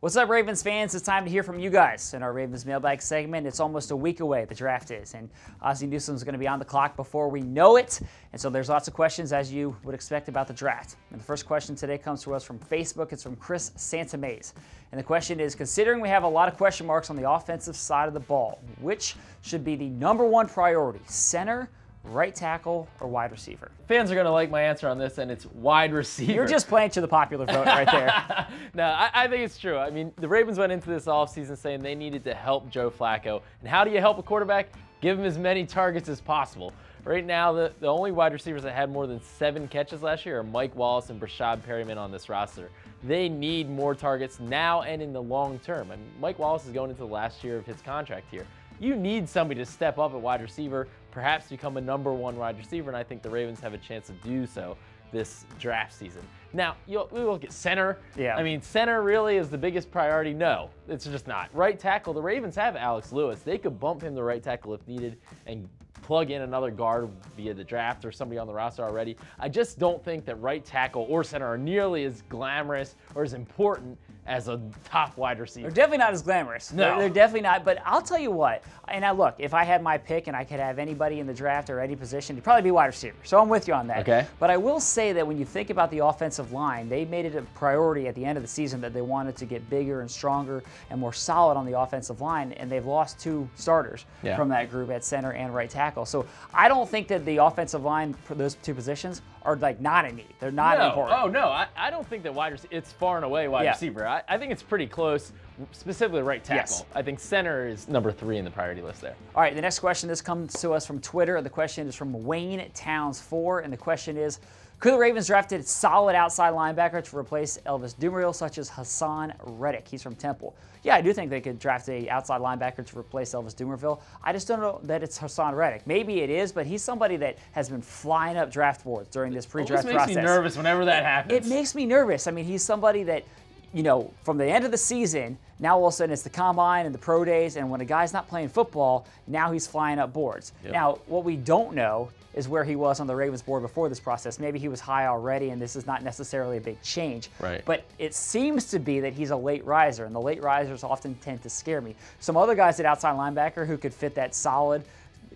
What's up, Ravens fans? It's time to hear from you guys in our Ravens mailbag segment. It's almost a week away, the draft is, and Ozzie Newsome's going to be on the clock before we know it. And so there's lots of questions, as you would expect, about the draft. And the first question today comes to us from Facebook. It's from Chris Santamaze. And the question is, considering we have a lot of question marks on the offensive side of the ball, which should be the #1 priority, center, right tackle, or wide receiver? Fans are going to like my answer on this, and it's wide receiver. You're just playing to the popular vote right there. No, I think it's true. I mean, the Ravens went into this offseason saying they needed to help Joe Flacco. And how do you help a quarterback? Give him as many targets as possible. Right now, the only wide receivers that had more than 7 catches last year are Mike Wallace and Brashad Perryman on this roster. They need more targets now and in the long term. I mean, Mike Wallace is going into the last year of his contract here. You need somebody to step up at wide receiver, perhaps become a #1 wide receiver, and I think the Ravens have a chance to do so this draft season. Now, we look at center. Yeah. I mean, center really is the biggest priority? No, it's just not. Right tackle, the Ravens have Alex Lewis. They could bump him to right tackle if needed and plug in another guard via the draft or somebody on the roster already. I just don't think that right tackle or center are nearly as glamorous or as important as a top wide receiver. They're definitely not as glamorous. No. They're definitely not, but I'll tell you what, and now look, if I had my pick and I could have anybody in the draft or any position, it'd probably be wide receiver. So I'm with you on that. Okay. But I will say that when you think about the offensive line, they made it a priority at the end of the season that they wanted to get bigger and stronger and more solid on the offensive line, and they've lost 2 starters from that group at center and right tackle. So I don't think that the offensive line for those 2 positions are like not a need. They're not important. Oh, no. I don't think that it's far and away wide receiver. I think it's pretty close, specifically right tackle. Yes. I think center is #3 in the priority list there. All right, the next question, this comes to us from Twitter. The question is from Wayne Towns 4, and the question is, could the Ravens draft a solid outside linebacker to replace Elvis Dumervil, such as Haason Reddick? He's from Temple. Yeah, I do think they could draft a outside linebacker to replace Elvis Dumervil. I just don't know that it's Haason Reddick. Maybe it is, but he's somebody that has been flying up draft boards during this pre-draft process. It makes me nervous whenever that happens. It makes me nervous. I mean, he's somebody that, you know, from the end of the season, now all of a sudden it's the combine and the pro days, and when a guy's not playing football, now he's flying up boards. Yep. Now, what we don't know is where he was on the Ravens board before this process. Maybe he was high already, and this is not necessarily a big change. Right. But it seems to be that he's a late riser, and the late risers often tend to scare me. Some other guys at outside linebacker who could fit that solid,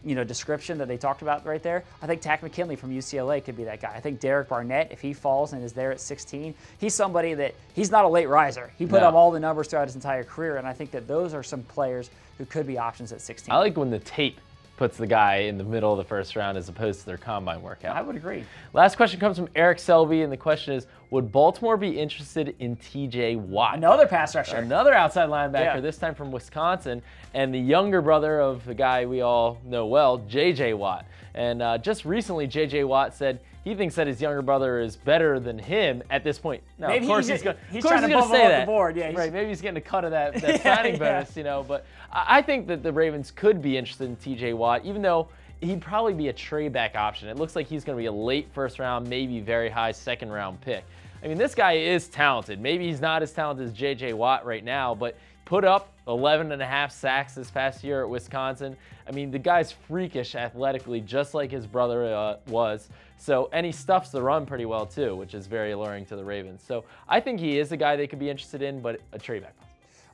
you know, description that they talked about right there. I think Takk McKinley from UCLA could be that guy. I think Derek Barnett, if he falls and is there at 16, he's somebody that he's not a late riser. He put up all the numbers throughout his entire career, and I think that those are some players who could be options at 16. I like when the tape puts the guy in the middle of the first round as opposed to their combine workout. I would agree. Last question comes from Eric Selby, and the question is, would Baltimore be interested in TJ Watt? Another pass rusher. Another outside linebacker, this time from Wisconsin, and the younger brother of the guy we all know well, J.J. Watt. And just recently, J.J. Watt said he thinks that his younger brother is better than him at this point. Now, maybe of course he's going trying to bump him off the board. Yeah, right, maybe he's getting a cut of that signing bonus, you know. But I think that the Ravens could be interested in T.J. Watt, even though he'd probably be a trade-back option. It looks like he's going to be a late first-round, maybe very high second-round pick. I mean, this guy is talented. Maybe he's not as talented as J.J. Watt right now, but put up 11.5 sacks this past year at Wisconsin. I mean, the guy's freakish athletically, just like his brother was. So, and he stuffs the run pretty well too, which is very alluring to the Ravens. So I think he is a guy they could be interested in, but a trade-back.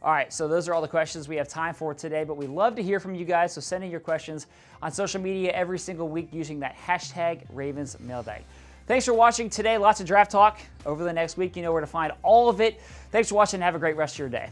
All right, so those are all the questions we have time for today, but we love to hear from you guys, so send in your questions on social media every single week using that hashtag #RavensMailbag. Thanks for watching today. Lots of draft talk over the next week. You know where to find all of it. Thanks for watching and have a great rest of your day.